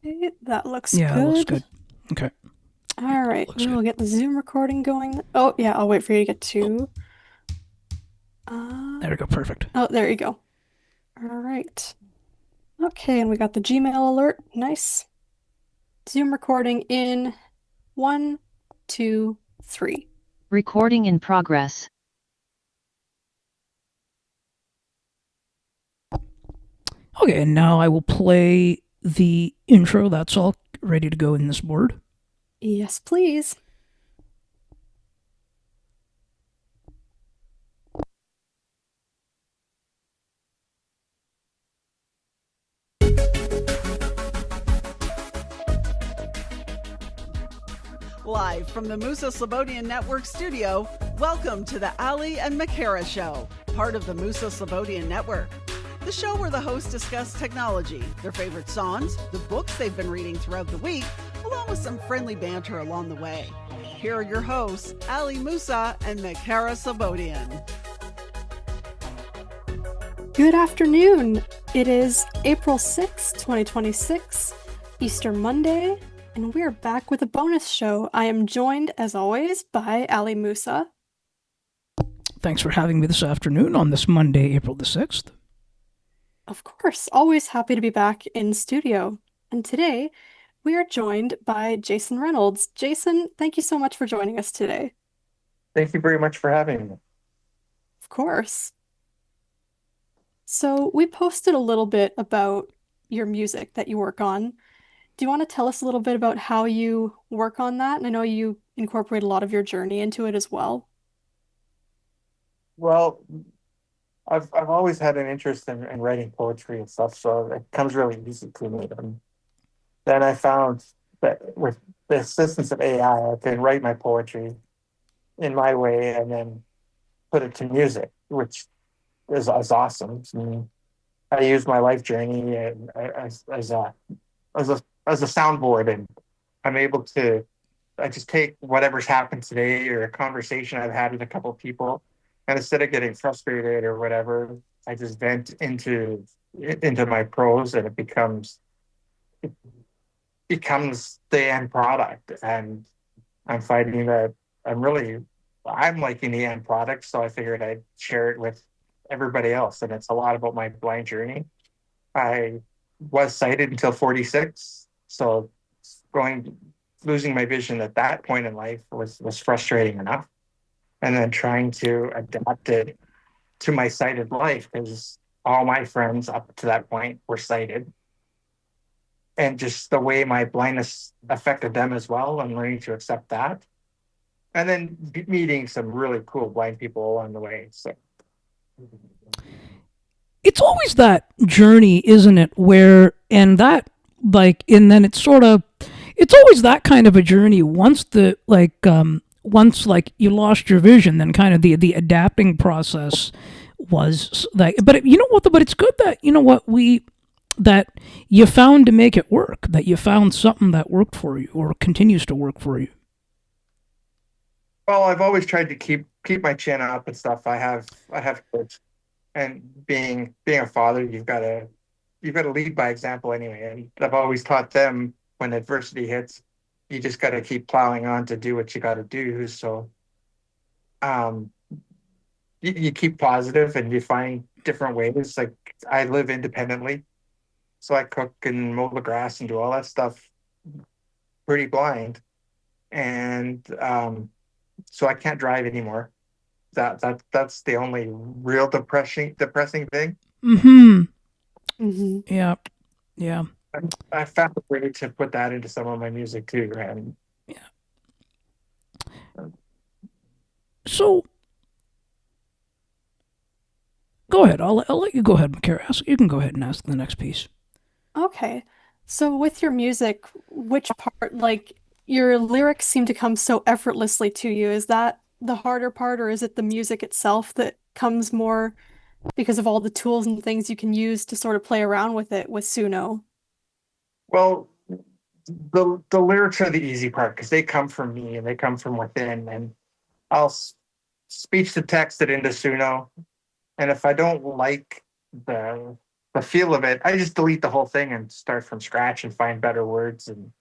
Okay, that looks Yeah, that looks good. good. Okay. Yeah, All right, looks we good. will get the Zoom recording going. Oh, yeah, I'll wait for you to get to. Uh, There we go. Perfect. oh, there you go. All right. Okay, and we got the Gmail alert. Nice. Zoom recording in one, two, three. Recording in progress. Okay, and now I will play the intro. That's all ready to go in this board. Yes, please. Live from the Musa Slobodian Network studio, welcome to the Ali and Makara Show, part of the Musa Slobodian Network. The show where the hosts discuss technology, their favorite songs, the books they've been reading throughout the week, along with some friendly banter along the way. Here are your hosts, Ali Musa and Makara Slobodian. Good afternoon. It is April 6th, 2026, Easter Monday, and we're back with a bonus show. I am joined, as always, by Ali Musa. Thanks for having me this afternoon on this Monday, April the 6th. Of course, always happy to be back in studio. And today, we are joined by Jason Reynolds. Jason, thank you so much for joining us today. Thank you very much for having me. Of course. So, we posted a little bit about your music that you work on. Do you want to tell us a little bit about how you work on that? And I know you incorporate a lot of your journey into it as well. Well, I've always had an interest in writing poetry and stuff, so it comes really easy to me. And then I found that with the assistance of AI, I can write my poetry in my way and then put it to music, which is awesome. I mean, I use my life journey as a soundboard, and I'm able to. I just take whatever's happened today or a conversation I've had with a couple of people, and instead of getting frustrated or whatever, I just vent into my prose, and it becomes the end product. And I'm finding that I'm liking the end product, so I figured I'd share it with everybody else. And it's a lot about my blind journey. I was sighted until 46, so going losing my vision at that point in life was frustrating enough, and then trying to adapt it to my sighted life because all my friends up to that point were sighted, and just the way my blindness affected them as well, and learning to accept that, and then meeting some really cool blind people along the way. So It's always that journey, isn't it? And then it's always that kind of a journey. Once like you lost your vision, then kind of the adapting process was like. But you know what? But it's good that you know what we that you found to make it work. That you found something that worked for you or continues to work for you. well, I've always tried to keep my chin up and stuff. I have kids, and being a father, you've got to lead by example anyway. And I've always taught them when adversity hits, you just got to keep plowing on to do what you got to do. So um, you keep positive and you find different ways. Like I live independently, so I cook and mow the grass and do all that stuff pretty blind, and so I can't drive anymore. That's the only real depressing thing. Hmm. Hmm. Yeah. Yeah. I found a way to put that into some of my music too, and Yeah. So go ahead. I'll let you go ahead, McCary. You can go ahead and ask the next piece. Okay. So with your music, which part, like your lyrics seem to come so effortlessly to you. Is that the harder part, or is it the music itself that comes more because of all the tools and things you can use to sort of play around with it with Suno? well, the lyrics are the easy part because they come from me and they come from within, and I'll speech to text it into Suno, and if I don't like the the feel of it, I just delete the whole thing and start from scratch and find better words. And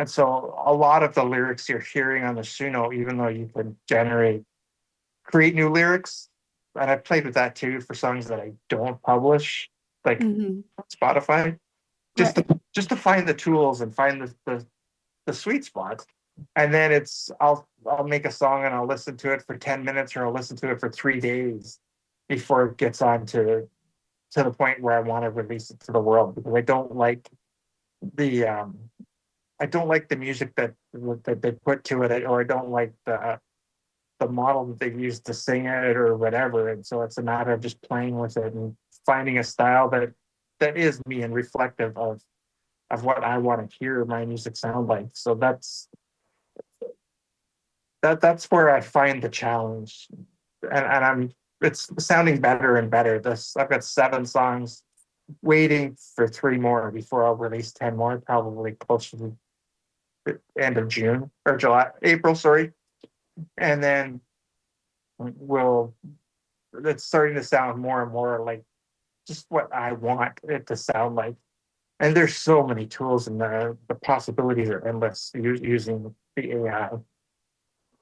so a lot of the lyrics you're hearing on the Suno, even though you can create new lyrics, and I've played with that too for songs that I don't publish, like Hmm. Spotify, just Right. to find the tools and find the sweet spots. And then I'll make a song and I'll listen to it for 10 minutes or I'll listen to it for 3 days before it gets on to the point where I want to release it to the world, because the I don't like the music that they put to it, or I don't like the model that they use to sing it or whatever. And so it's a matter of just playing with it and finding a style that is me and reflective of what I want to hear my music sound like. So that's where I find the challenge. And I'm it's sounding better and better. This I've got 7 songs, waiting for 3 more before I'll release 10 more, probably closer to the end of June or July, April, sorry. And then we'll it's starting to sound more and more like just what I want it to sound like. And there's so many tools, and the possibilities are endless using the AI.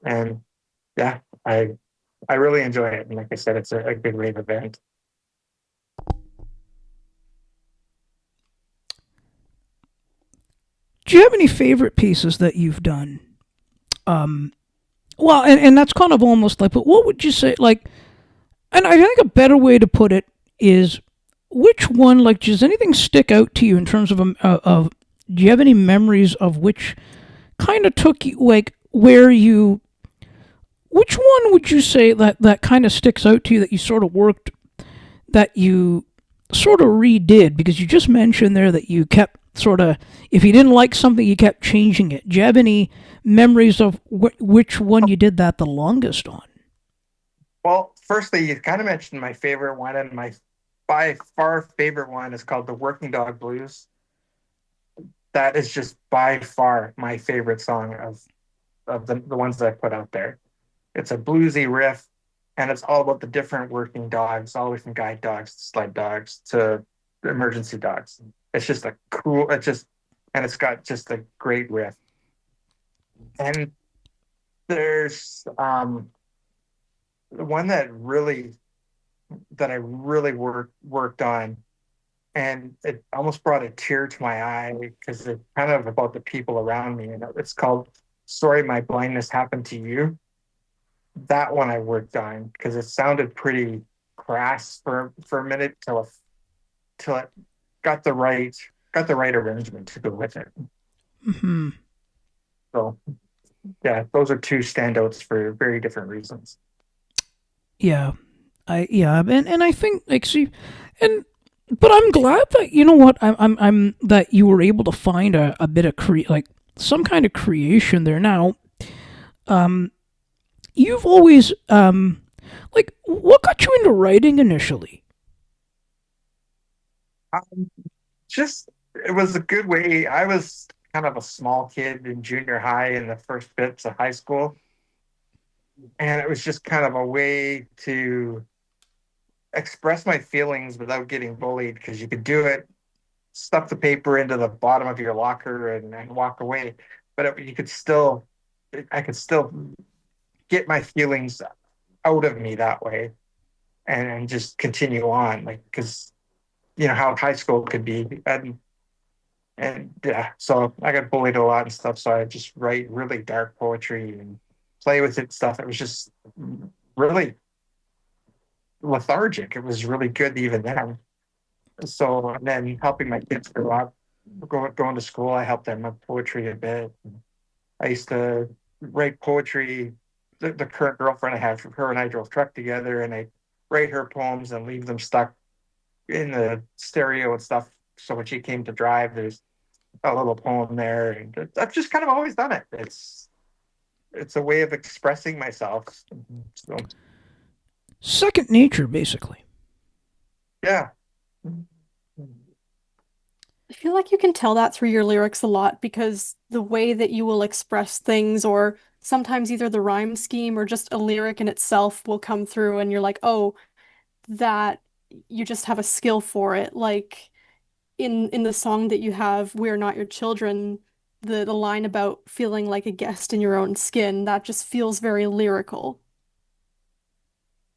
And yeah, I really enjoy it. And like I said, it's a good rave event. Do you have any favorite pieces that you've done? Um, well, and that's kind of almost like, but what would you say? Like, and I think a better way to put it is, which one? Like, does anything stick out to you in terms of do you have any memories of which kind of took you, like, where you? Which one would you say that kind of sticks out to you that you sort of worked, that you sort of redid? Because you just mentioned there that you kept sort of, if you didn't like something, you kept changing it. Do you have any memories of which one you did that the longest on? Well, firstly, you kind of mentioned my favorite one, and my by far favorite one is called the Working Dog Blues. That is just by far my favorite song of the ones that I put out there. It's a bluesy riff, and it's all about the different working dogs, all the way from guide dogs to sled dogs to emergency dogs. It's just a cool, it's just, and it's got just a great riff. And there's the one that I really worked on, and it almost brought a tear to my eye because it's kind of about the people around me. And it's called "Sorry My Blindness Happened to You." That one I worked on because it sounded pretty crass for a minute till it got the right got the right arrangement to go with it. Hmm. So yeah, those are two standouts for very different reasons. Yeah, and I think like see, and but I'm glad that you know what I'm that you were able to find a bit of like some kind of creation there. Now, um, you've always like what got you into writing initially? Um, just it was a good way. I was kind of a small kid in junior high in the first bits of high school, and it was just kind of a way to express my feelings without getting bullied, because you could do it, stuff the paper into the bottom of your locker and walk away. But you could still, I could still get my feelings out of me that way, and just continue on, like, because you know how high school could be. And yeah, so I got bullied a lot and stuff. So I just write really dark poetry and play with it stuff. It was just really lethargic. It was really good even then. So and then helping my kids grow up, going to school, I helped them with poetry a bit. I used to write poetry. The current girlfriend I have, her and I drove truck together, and I write her poems and leave them stuck in the stereo and stuff. So when she came to drive, there's a little poem there, and I've just kind of always done it. It's a way of expressing myself. So Second nature, basically. yeah, I feel like you can tell that through your lyrics a lot because the way that you will express things, or sometimes either the rhyme scheme or just a lyric in itself will come through, and you're like, oh, that you just have a skill for it. Like in the song that you have, "We're Not Your Children," the line about feeling like a guest in your own skin, that just feels very lyrical.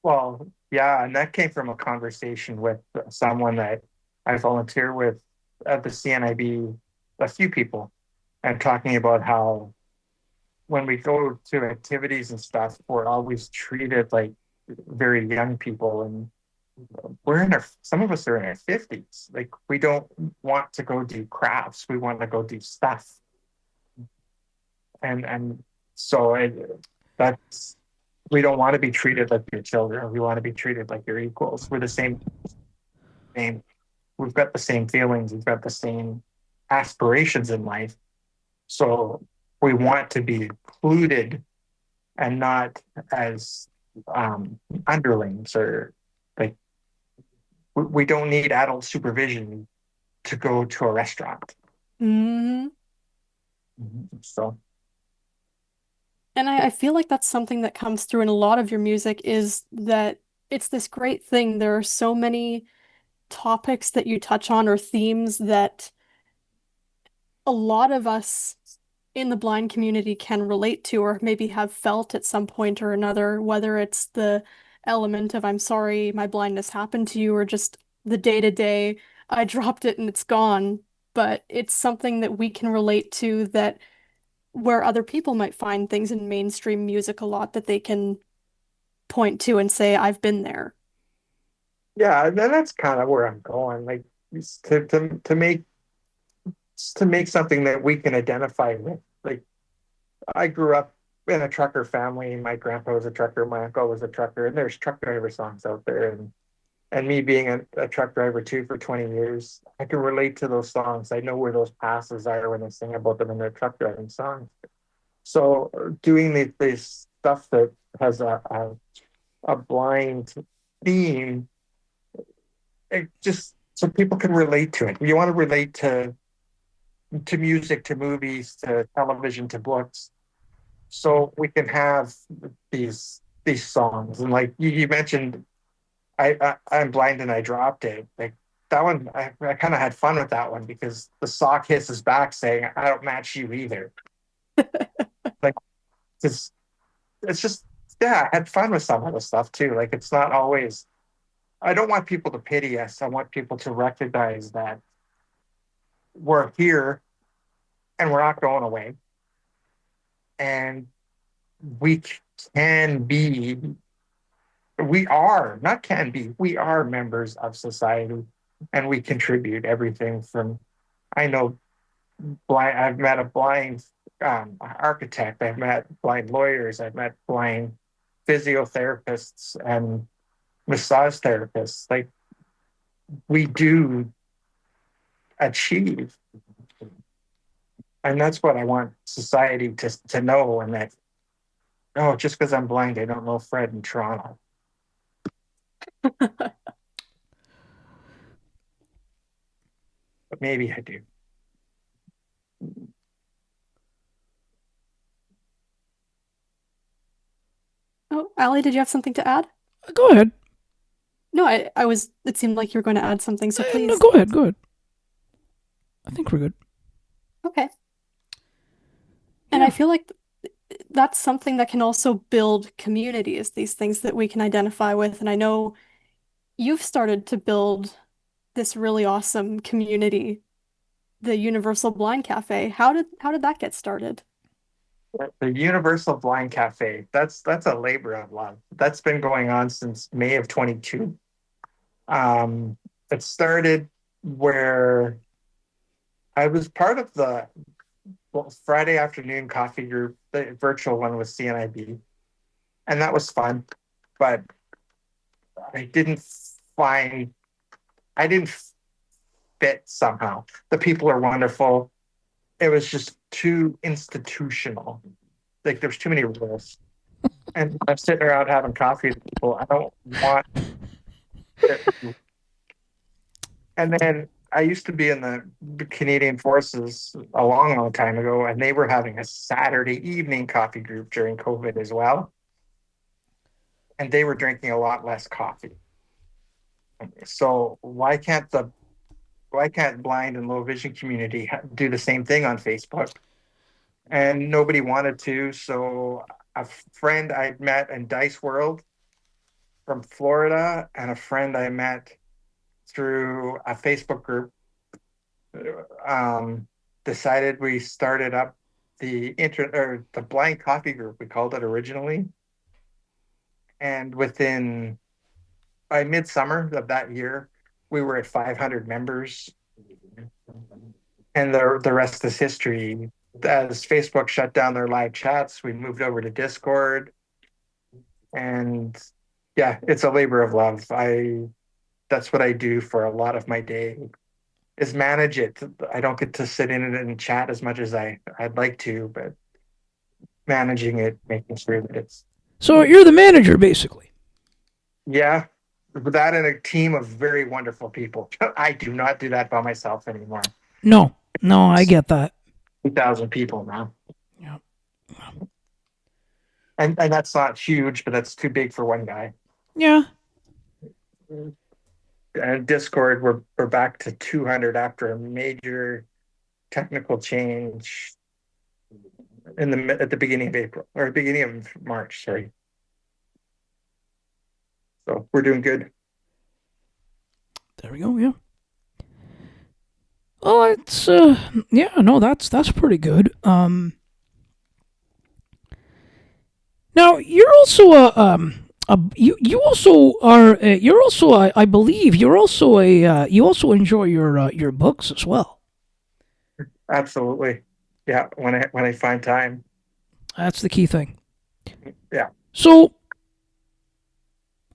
Well, yeah, and that came from a conversation with someone that I volunteer with at the CNIB, a few people, and talking about how when we go to activities and stuff, we're always treated like very young people, and some of us are in our 50s. Like we don't want to go do crafts, we want to go do stuff. And so that's we don't want to be treated like your children. We want to be treated like your equals. We're the same. We've got the same feelings. We've got the same aspirations in life. So we want to be included and not as underlings, or like we don't need adult supervision to go to a restaurant. Hmm. So And I feel like that's something that comes through in a lot of your music is that it's this great thing. There are so many topics that you touch on or themes that a lot of us in the blind community can relate to or maybe have felt at some point or another, whether it's the element of "I'm sorry my blindness happened to you" or just the day-to-day "I dropped it and it's gone." But it's something that we can relate to, that where other people might find things in mainstream music a lot that they can point to and say, "I've been there." yeah, and that's kind of where I'm going. Like to make something that we can identify with. Like I grew up in a trucker family. My grandpa was a trucker, my uncle was a trucker, and there's truck driver songs out there. And me being a truck driver too for 20 years, I can relate to those songs. I know where those passes are when they sing about them in their truck driving songs. So doing this stuff that has a blind theme, it just so people can relate to it. You want to relate to music, to movies, to television, to books, so we can have these songs. And like you mentioned, I'm blind and I dropped it. Like that one, I kind of had fun with that one because the sock hisses back saying, "I don't match you either." Like it's just yeah, I had fun with some of the stuff too. Like it's not always. I don't want people to pity us. I want people to recognize that we're here and we're not going away, and we can be. We are not can be. We are members of society, and we contribute everything from. I know blind. I've met a blind architect. I've met blind lawyers. I've met blind physiotherapists and massage therapists. Like we do achieve, and that's what I want society to know. And that oh, just because I'm blind, I don't know Fred in Toronto, but maybe I do. Oh, Allie, did you have something to add? Go ahead. No, it seemed like you were going to add something, so No, please. go ahead. Go ahead. I think we're good. Okay. And I Yeah. feel like that's something that can also build communities, these things that we can identify with. And I know you've started to build this really awesome community, the Universal Blind Cafe. How did that get started? The Universal Blind Cafe. That's a labor of love. That's been going on since May of 22. It started where I was part of the Friday afternoon coffee group, the virtual one with CNIB, and that was fun. But I didn't find I didn't fit somehow. The people are wonderful. It was just too institutional. Like there's too many rules. And I'm sitting around having coffee with people. I don't want it. And then I used to be in the Canadian Forces a long, long time ago, and they were having a Saturday evening coffee group during COVID as well. And they were drinking a lot less coffee. So why can't blind and low vision community do the same thing on Facebook? And nobody wanted to. So a friend I met in Dice World from Florida and a friend I met through a Facebook group um, decided we started up the blind coffee group, we called it originally. And within by midsummer of that year, we were at 500 members, and the rest is history. As Facebook shut down their live chats, we moved over to Discord, and yeah, it's a labor of love. I That's what I do for a lot of my day is manage it. I don't get to sit in it and chat as much as I'd like to, but managing it, making sure that it's So you're the manager, basically. yeah, that and a team of very wonderful people. I do not do that by myself anymore. No, no, I get that. 2,000 people now. Yeah. And that's not huge, but that's too big for one guy. Yeah. And Discord, we're back to 200 after a major technical change at the beginning of April or beginning of March. Sorry. So we're doing good. There we go. Yeah. Oh, it's yeah. No, that's pretty good. Now you're also you also are you're also I believe you're also a you also enjoy your books as well. Absolutely. Yeah, when I find time. That's the key thing. Yeah. So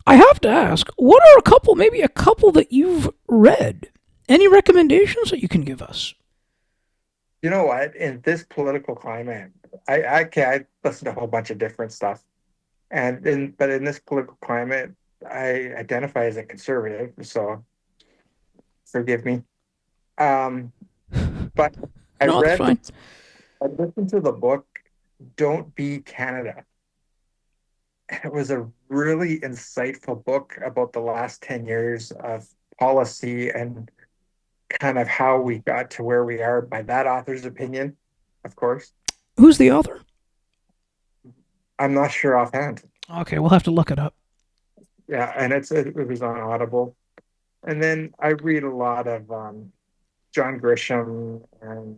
I have to ask, what are maybe a couple that you've read? Any recommendations that you can give us? You know what? In this political climate, I listen to a whole bunch of different stuff. But in this political climate, I identify as a conservative, so forgive me. Um, but I No, that's read fine. I listened to the book Don't Be Canada. It was a really insightful book about the last 10 years of policy and kind of how we got to where we are by that author's opinion, of course. Who's the author? I'm not sure offhand. Okay, we'll have to look it up. Yeah, and it was on Audible. And then I read a lot of John Grisham and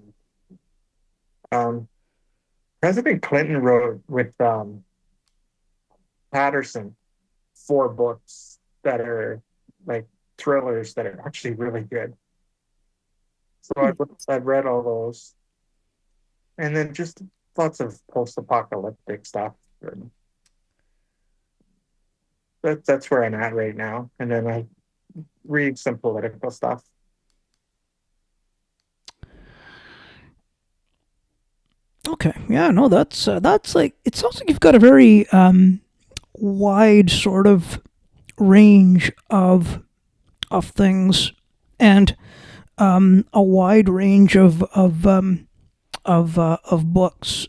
um, President Clinton wrote with Patterson 4 books that are like thrillers that are actually really good. So I've read all those, and then just lots of post-apocalyptic stuff. And that's where I'm at right now. And then I read some political stuff. Okay, yeah, no, that's like it sounds like you've got a very wide sort of range of things and a wide range of books.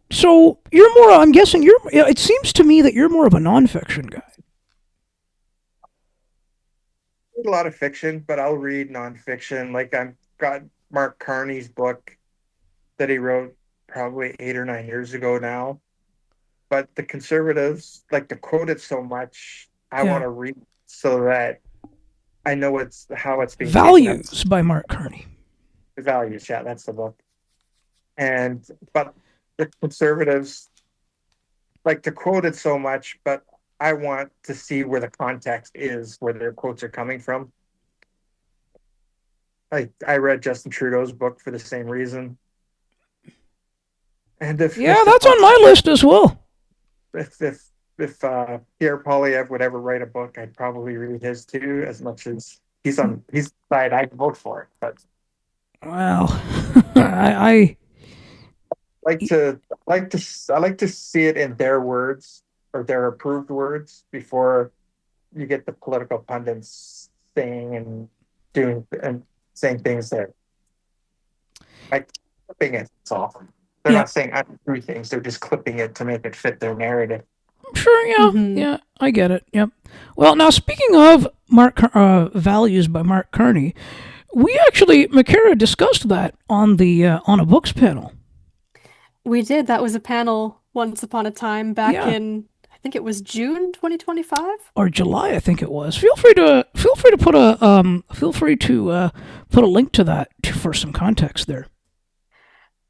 So you're more. I'm guessing you're. It seems to me that you're more of a nonfiction guy. I read a lot of fiction, but I'll read nonfiction. Like I've got Mark Carney's book that he wrote probably 8 or 9 years ago now. But the conservatives like to quote it so much. I want Yeah, to read so that I know it's how it's being taken up. Values by Mark Carney. Values, yeah, that's the book. And but the conservatives like to quote it so much, but I want to see where the context is, where their quotes are coming from. I read Justin Trudeau's book for the same reason. And Yeah, that's on my list as well. if if if Pierre Polyev would ever write a book, I'd probably read his too, as much as he's side I'd vote for it. But Well, I I like to see it in their words or their approved words before you get the political pundits saying and doing and saying things that like clipping it. It's all. They're yeah, not saying untrue things. They're just clipping it to make it fit their narrative. sure, yeah, Hmm. yeah. I get it. Yep. Well, now speaking of values by Mark Carney, we actually Makara discussed that on the on a books panel. We did. That was a panel once upon a time back Yeah, in, I think it was June 2025. or July, I think it was. Feel free to put a link to that for some context there.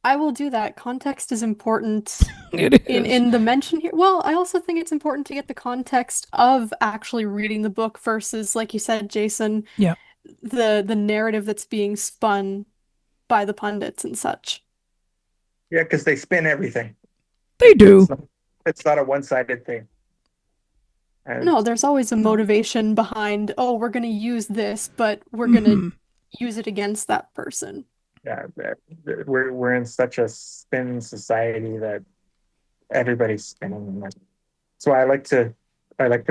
I will do that. Context is important It in is. the mention here. Well, I also think it's important to get the context of actually reading the book versus, like you said, Jason, Yeah, the narrative that's being spun by the pundits and such. Yeah, because they spin everything. they It's do. not, it's not a one-sided thing. And No, there's always a No. motivation behind, oh, we're going to use this, but we're going to Hmm. use it against that person. yeah, we're in such a spin society that everybody's spinning. So I like to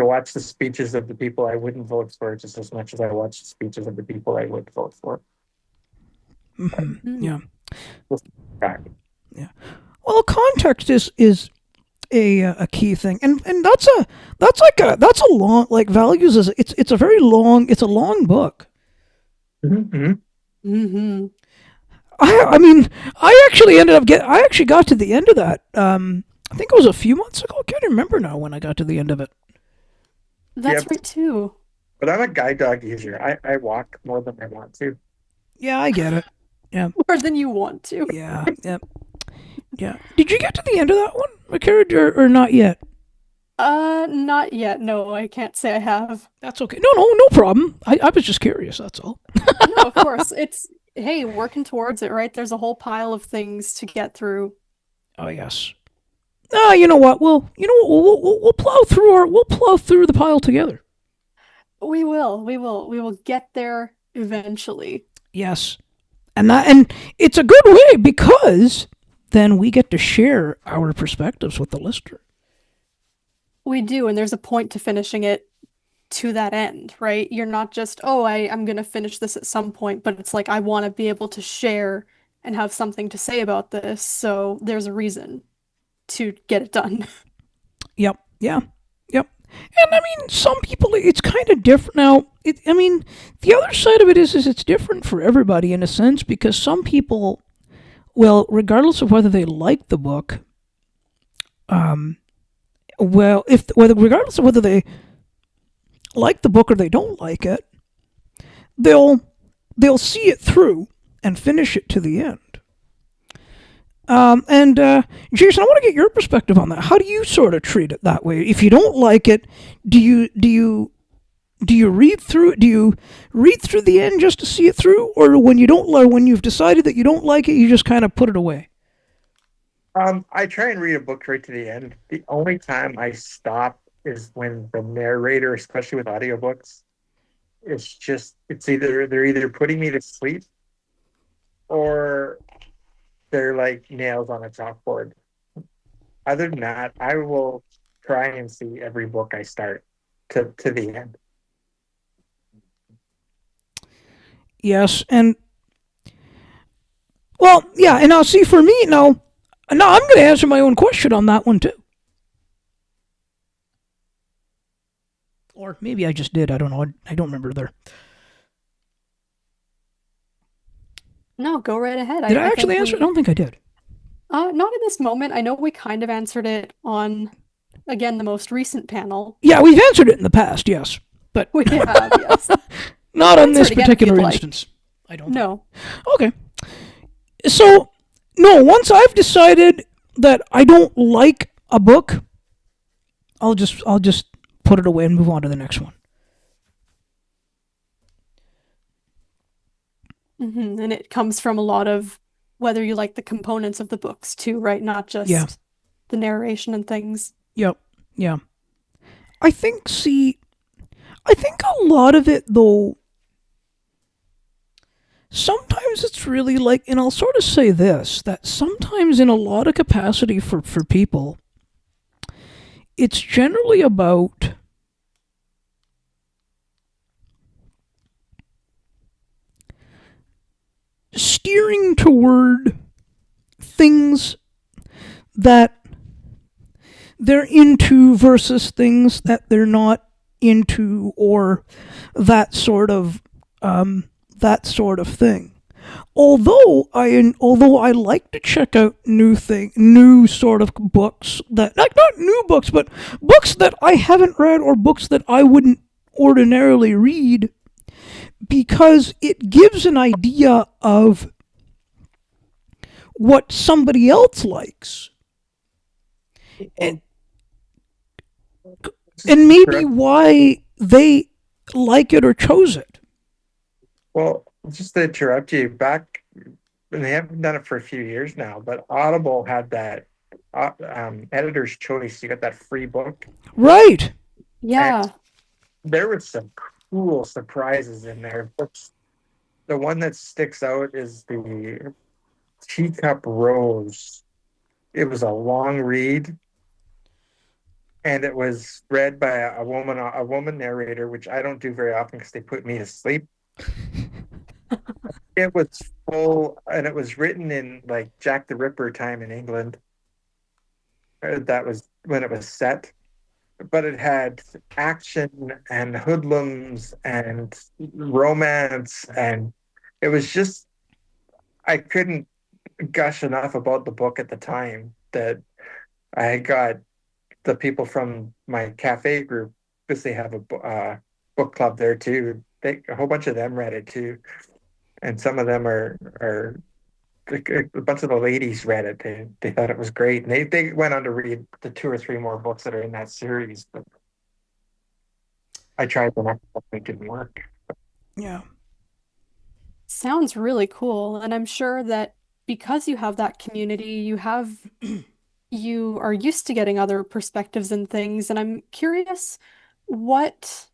watch the speeches of the people I wouldn't vote for just as much as I watch the speeches of the people I would vote for. Hmm. Mm. Yeah. God. Yeah. Well, context is a key thing, and that's a long like values is it's a very long it's a long book. Mhm. Hmm. I mean I actually got to the end of that. I think it was a few months ago. I can't remember now when I got to the end of it. Yeah, That's right too. but I'm a guide dog user. I walk more than I want to. Yeah, I get it. Yeah, More than you want to. yeah, yeah, yeah. Did you get to the end of that one, McCarran, or not yet? Not yet. No, I can't say I have. That's okay. No, no, no problem. I was just curious. That's all. No, of course. It's, hey, working towards it, right? There's a whole pile of things to get through. Oh yes. Ah, you know what? We'll plow through the pile together. We will get there eventually. Yes, and it's a good way because then we get to share our perspectives with the listener. We do, and there's a point to finishing it to that end, right? You're not just, oh, I'm gonna finish this at some point, but it's like I want to be able to share and have something to say about this, so there's a reason to get it done. Yep. Yeah. Yep. And I mean, some people it's kind of different now. I mean, the other side of it is it's different for everybody in a sense because some people, well, regardless of whether they like the book, um, well, if whether regardless of whether they like the book or they don't like it, they'll see it through and finish it to the end. And Jason, I want to get your perspective on that. How do you sort of treat it that way? If you don't like it, do you read through it? Do you read through the end just to see it through, or when you've decided that you don't like it, you just kind of put it away? I try and read a book right to the end. The only time I stop is when the narrator, especially with audiobooks, it's either they're either putting me to sleep or they're like nails on a chalkboard. Other than that, I will try and see every book I start to the end. Yes, and well, yeah, and now see for me now. Now I'm going to answer my own question on that one too. Or maybe I just did. I don't know. I don't remember there. No, go right ahead. Did I I actually think answer? I don't think I did. not in this moment. I know we kind of answered it on, again, the most recent panel. Yeah, we've answered it in the past, yes, but We have, yes. not on Answer this it again if particular you'd like. instance. I don't. No. Okay. So, no, once I've decided that I don't like a book, I'll just put it away and move on to the next one. And it comes from a lot of whether you like the components of the books too, right? Not Yeah. just the narration and things. Yep. Yeah. I think I think a lot of it though sometimes it's really like, and I'll sort of say this, that sometimes in a lot of capacity for people, it's generally about steering toward things that they're into versus things that they're not into, or that sort of that sort of thing. Although I like to check out new sort of books that, like, not new books, but books that I haven't read or books that I wouldn't ordinarily read, because it gives an idea of what somebody else likes, and, Well, and maybe correct. why they like it or chose it. Well, just to interrupt you, back, and they haven't done it for a few years now, but Audible had that editor's choice. You got that free book, Right. and Yeah. there was some cool surprises in there. But the one that sticks out is the Teacup Rose. It was a long read, and it was read by a woman narrator, which I don't do very often because they put me to sleep. It was full, and it was written in like Jack the Ripper time in England. That was when it was set, but it had action and hoodlums and romance, and it was just, I couldn't gush enough about the book at the time that I got the people from my cafe group, because they have a book club there too. A whole bunch of them read it too, and some of them are a bunch of the ladies read it. They thought it was great, and they went on to read the two or three more books that are in that series. But I tried the next book, it didn't work. Yeah. Sounds really cool. And I'm sure that because you have that community, you are used to getting other perspectives and things. And I'm curious what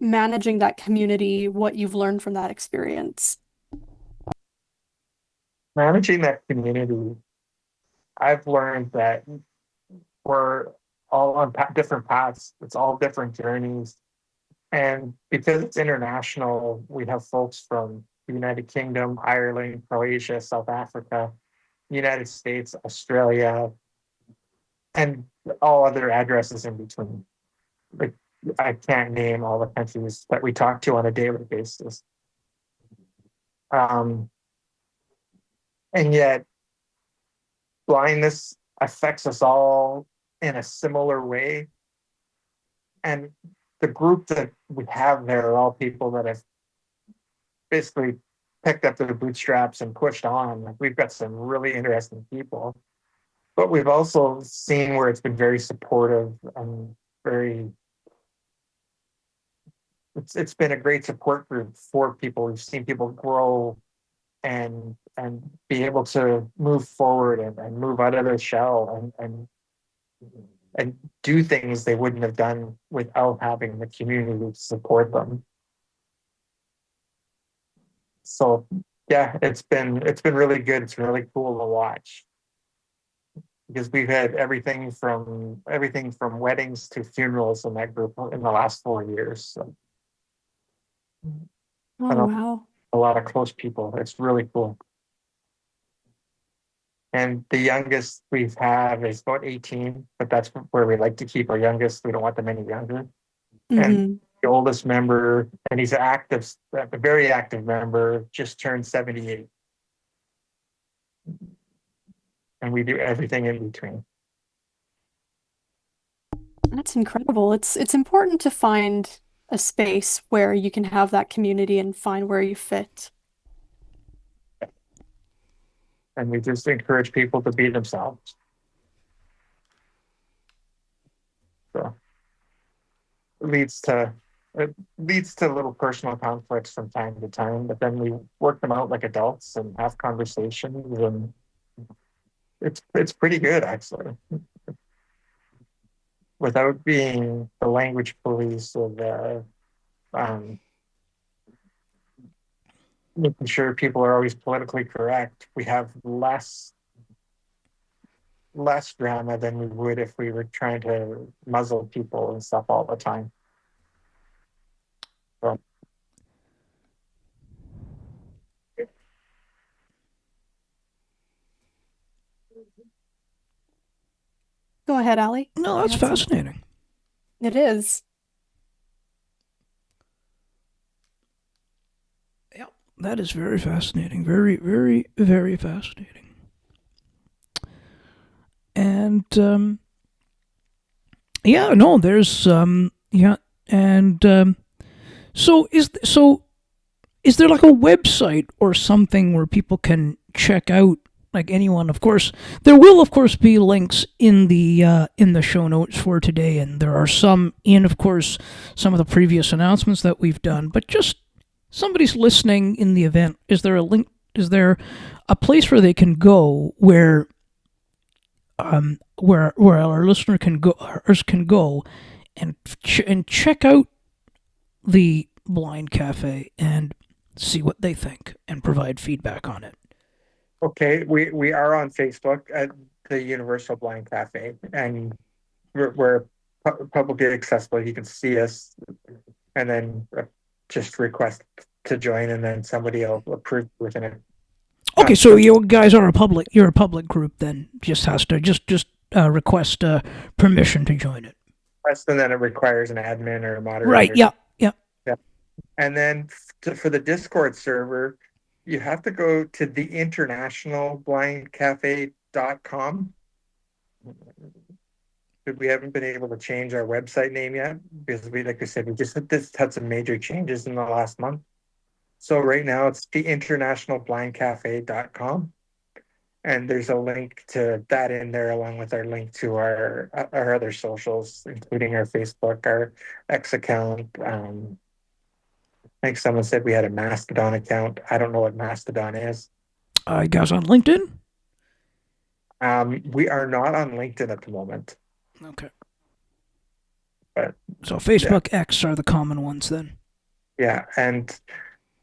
managing that community, what you've learned from that experience. Managing that community, I've learned that we're all on different paths. It's all different journeys. And because it's international, we have folks from the United Kingdom, Ireland, Croatia, South Africa, United States, Australia, and all other addresses in between. Like, I can't name all the countries that we talk to on a daily basis. Um, and yet, blindness affects us all in a similar way. And the group that we have there are all people that have basically picked up their bootstraps and pushed on. Like, we've got some really interesting people, but we've also seen where it's been very supportive and very, it's been a great support group for people. We've seen people grow and be able to move forward and move out of their shell and do things they wouldn't have done without having the community to support them. So yeah, it's been really good. It's really cool to watch, because we've had everything from weddings to funerals in that group in the last 4 years. So I Oh, know wow. a lot of close people. It's really cool. And the youngest we've had is about 18, but that's where we like to keep our youngest. We don't want them any younger. And Hmm. the oldest member, and he's active, a very active member, just turned 78. And we do everything in between. That's incredible. It's important to find a space where you can have that community and find where you fit. And we just encourage people to be themselves. So leads to it leads to little personal conflicts from time to time, but then we work them out like adults and have conversations, and it's pretty good actually, without being the language police of um, making sure people are always politically correct. We have less drama than we would if we were trying to muzzle people and stuff all the time. So, Go ahead, Allie. No, You that's had some. fascinating. It is. Yeah, that is very fascinating. Very, very, very fascinating. And yeah, no, there's yeah, and so is there like a website or something where people can check out like anyone? Of course, there will of course be links in the show notes for today, and there are some in of course some of the previous announcements that we've done. But just somebody's listening in the event, is there a link? Is there a place where they can go where our listener can go, ours can go, and and check out the Blind Cafe and see what they think and provide feedback on it. Okay, we are on Facebook at the Universal Blind Cafe, and we're publicly accessible. You can see us, and then just request to join, and then somebody will approve within a Okay, so short you guys are a public. You're a public group. Then just has to just request permission to join it. request, and then it requires an admin or a Right. moderator. Yeah. Yeah. Yeah. And then for the Discord server, you have to go to the internationalblindcafe.com. We haven't been able to change our website name yet because like I said, we just had some major changes in the last month. So right now it's the internationalblindcafe.com. And there's a link to that in there along with our link to our other socials, including our Facebook, our X account. I think someone said we had a Mastodon account. I don't know what Mastodon is. You guys on LinkedIn? We are not on LinkedIn at the moment, Okay. but So yeah, Facebook, X are the common ones then, yeah, and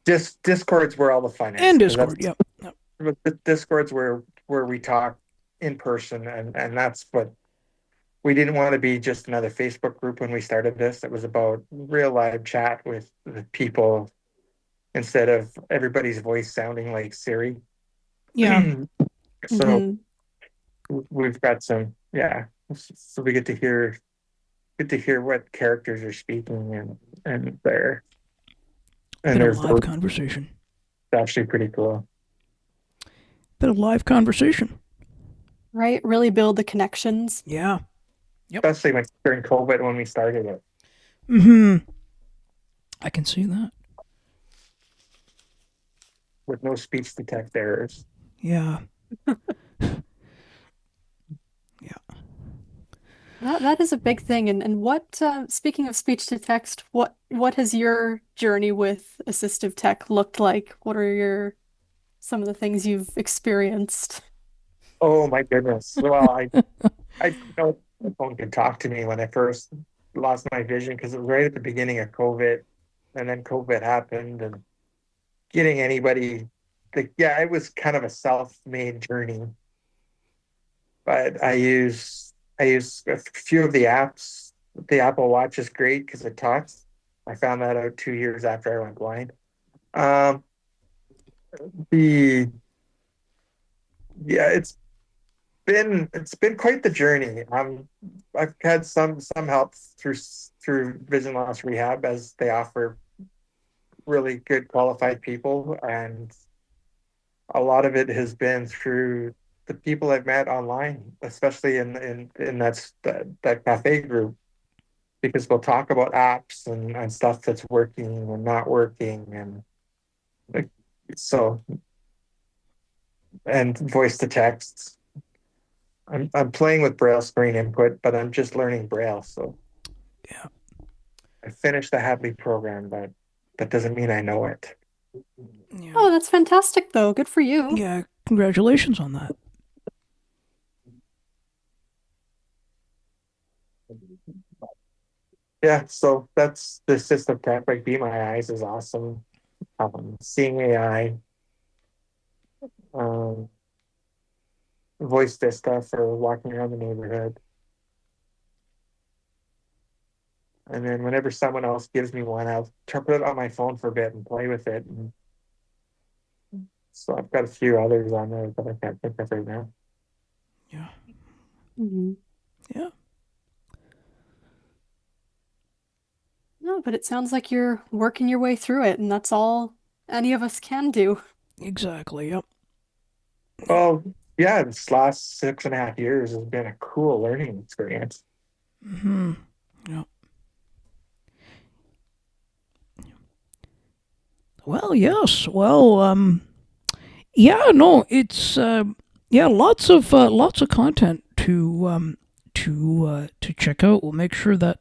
Discord's where all the fun is and because Discord. that's Yep. Yep. the Discord's where we talk in person, and that's what we didn't want to be just another Facebook group when we started this. It was about real live chat with the people instead of everybody's voice sounding like Siri. Yeah. So Hmm. we've got some, yeah. So we get to hear what characters are speaking and Bit of their live voice. conversation. It's actually pretty cool, Bit of live conversation. Right? Really build the connections. Yeah. Yep. especially when during COVID when we started it. Hmm. I can see that. With no speech to text errors. Yeah. Yeah. That is a big thing. And what speaking of speech to text, what has your journey with assistive tech looked like? What are your some of the things you've experienced? Oh my goodness. Well, I didn't know the phone could talk to me when I first lost my vision because it was right at the beginning of COVID, and then COVID happened, and getting anybody, like, yeah, it was kind of a self-made journey. But I use a few of the apps. The Apple Watch is great because it talks. I found that out 2 years after I went blind. Um, the Yeah, it's been quite the journey. I've had some help through vision loss rehab as they offer really good qualified people, and a lot of it has been through the people I've met online, especially in that cafe group, because we'll talk about apps and stuff that's working and not working, and like, so and voice to text. I'm playing with Braille screen input, but I'm just learning Braille. So Yeah. I finished the Hadley program, but that doesn't mean I know it. Yeah. Oh, that's fantastic though. Good for you. Yeah. Congratulations on that. Yeah, so that's the system tech. Like Be My Eyes is awesome. Seeing AI, um, voice Vista for walking around the neighborhood. And then whenever someone else gives me one, I'll put it on my phone for a bit and play with it. And so I've got a few others on there that I can't think of right now. Yeah. Mhm. Yeah, No, but it sounds like you're working your way through it, and that's all any of us can do. exactly. Yep. Well, yeah, this last 6.5 years has been a cool learning experience. Hmm. Yep. Well, yes. Well, yeah. No, it's yeah, lots of content to check out. We'll make sure that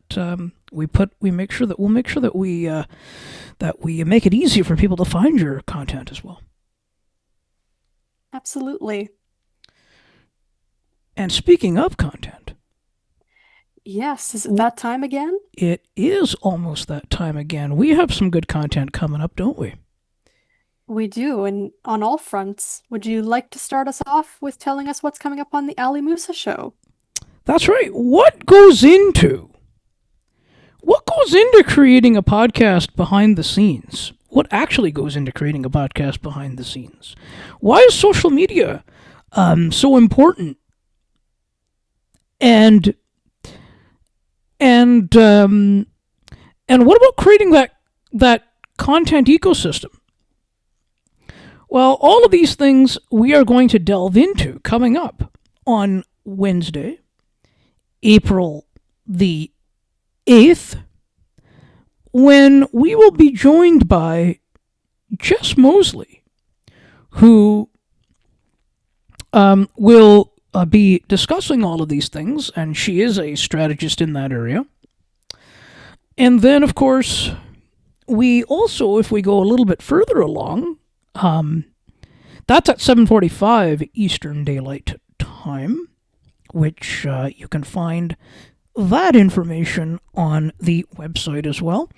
we make sure that that we make it easy for people to find your content as well. Absolutely. And speaking of content, Yes, is it that time again? it is almost that time again. We have some good content coming up, don't we? We do, and on all fronts. Would you like to start us off with telling us what's coming up on the Ali Musa show? That's right. What goes into creating a podcast behind the scenes? What actually goes into creating a podcast behind the scenes? Why is social media so important? And and um, and what about creating that content ecosystem? Well, all of these things we are going to delve into coming up on Wednesday, April the 8th, when we will be joined by Jess Mosley, who will be discussing all of these things, and she is a strategist in that area. And then, of course, we also, if we go a little bit further along, that's at 7:45 Eastern Daylight Time, which you can find that information on the website as well.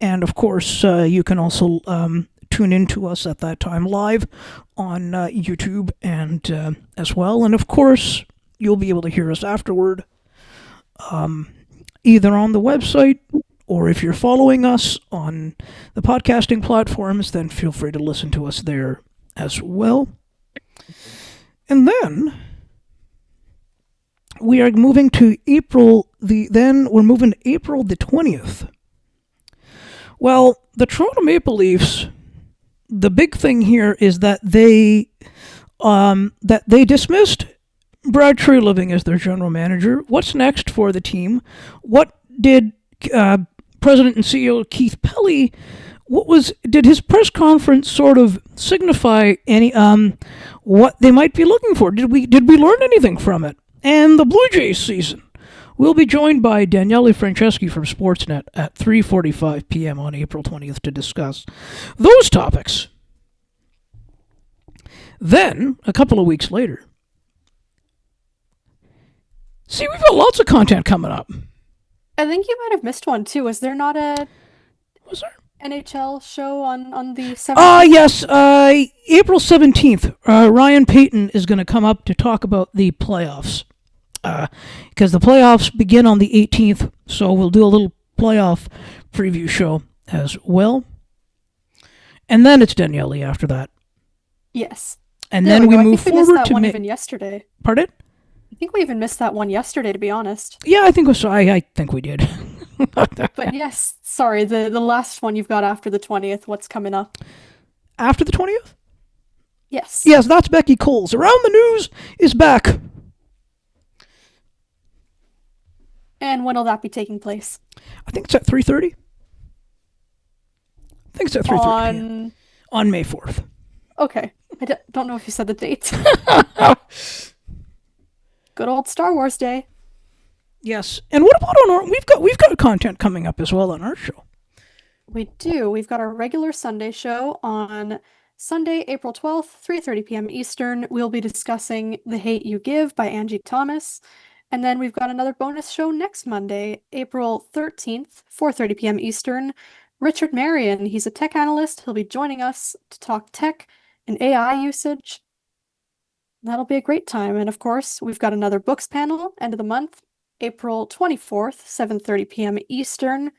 And of course, you can also tune in to us at that time live on YouTube and as well. And of course, you'll be able to hear us afterward, either on the website or if you're following us on the podcasting platforms, then feel free to listen to us there as well. And then we are moving to we're moving to April the 20th. Well, the Toronto Maple Leafs, the big thing here is that they dismissed Brad Treliving as their general manager. What's next for the team? What did President and CEO Keith Pelly, did his press conference sort of signify any what they might be looking for? Did we learn anything from it? And the Blue Jays season. We'll be joined by Daniele Franceschi from Sportsnet at 3:45 p.m. on April 20th to discuss those topics. Then, a couple of weeks later, see, we've got lots of content coming up. I think you might have missed one too. Was there not a Was there? NHL show on the Yes. April 17th, Ryan Payton is going to come up to talk about the playoffs. Because the playoffs begin on the 18th, so we'll do a little playoff preview show as well. And then it's Daniele after that. Yes. And There then we go. I move think we missed forward that to one even yesterday. Pardon? I think we even missed that one yesterday, to be honest. Yeah, I think so. I think we did. But yes, sorry, the last one you've got after the 20th, what's coming up? After the 20th? Yes. Yes, that's Becky Coles. Around the News is back. And when will that be taking place? I think it's at 3:30. I think it's at 3:30 on May 4th. Okay. Don't know if you said the date. Good old Star Wars Day. Yes. And what about on our we've got content coming up as well on our show. We do. We've got our regular Sunday show on Sunday, April 12th, 3:30 p.m. Eastern. We'll be discussing The Hate You Give by Angie Thomas. And then we've got another bonus show next Monday, April 13th, 4:30 p.m. Eastern. Richard Marion, he's a tech analyst. He'll be joining us to talk tech and AI usage. That'll be a great time. And of course, we've got another books panel, end of the month, April 24th, 7:30 p.m. Eastern.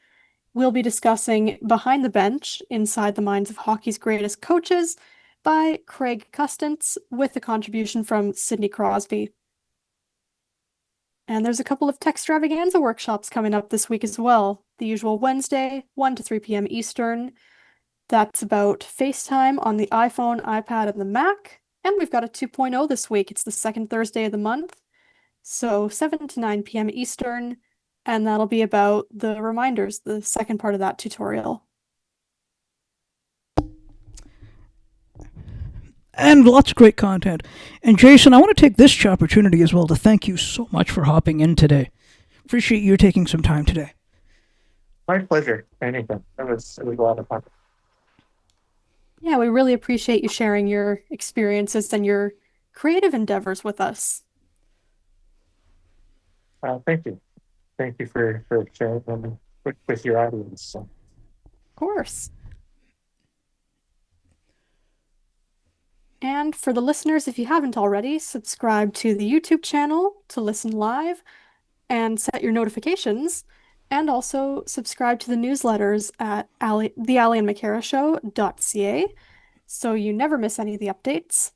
We'll be discussing Behind the Bench, Inside the Minds of Hockey's Greatest Coaches by Craig Custance with a contribution from Sidney Crosby. And there's a couple of Techstravaganza workshops coming up this week as well. The usual Wednesday, 1 to 3 p.m. Eastern. That's about FaceTime on the iPhone, iPad, and the Mac. And we've got a 2.0 this week. It's the second Thursday of the month. So 7 to 9 p.m. Eastern. And that'll be about the reminders, the second part of that tutorial. And lots of great content. And Jason, I want to take this opportunity as well to thank you so much for hopping in today. Appreciate you taking some time today. My pleasure. Anything. It was a lot of fun. Yeah, we really appreciate you sharing your experiences and your creative endeavors with us. Thank you. Thank you for sharing them with your audience. So. Of course. And for the listeners, if you haven't already, subscribe to the YouTube channel to listen live and set your notifications. And also subscribe to the newsletters at thealiandmccarashow.ca so you never miss any of the updates.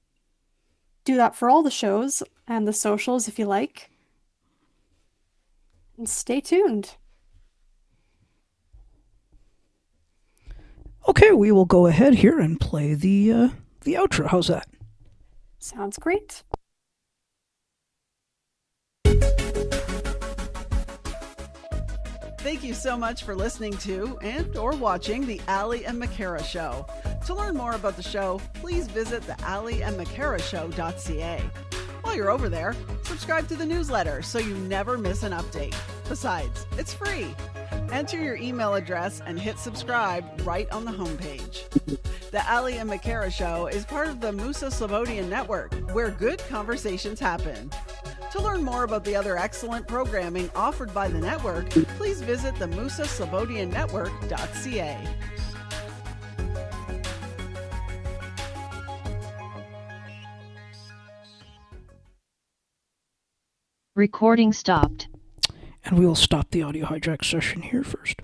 Do that for all the shows and the socials if you like. And stay tuned. Okay, we will go ahead here and play the outro. How's that? Sounds great. Thank you so much for listening to and or watching the Ali and McCara Show. To learn more about the show, please visit the aliandmccarashow.ca. While you're over there, subscribe to the newsletter so you never miss an update. Besides, it's free. Enter your email address and hit subscribe right on the homepage. The Ali and McCara Show is part of the Musa Slobodian Network, where good conversations happen. To learn more about the other excellent programming offered by the network, please visit the musaslobodiannetwork.ca. Recording stopped. And we will stop the audio hijack session here first.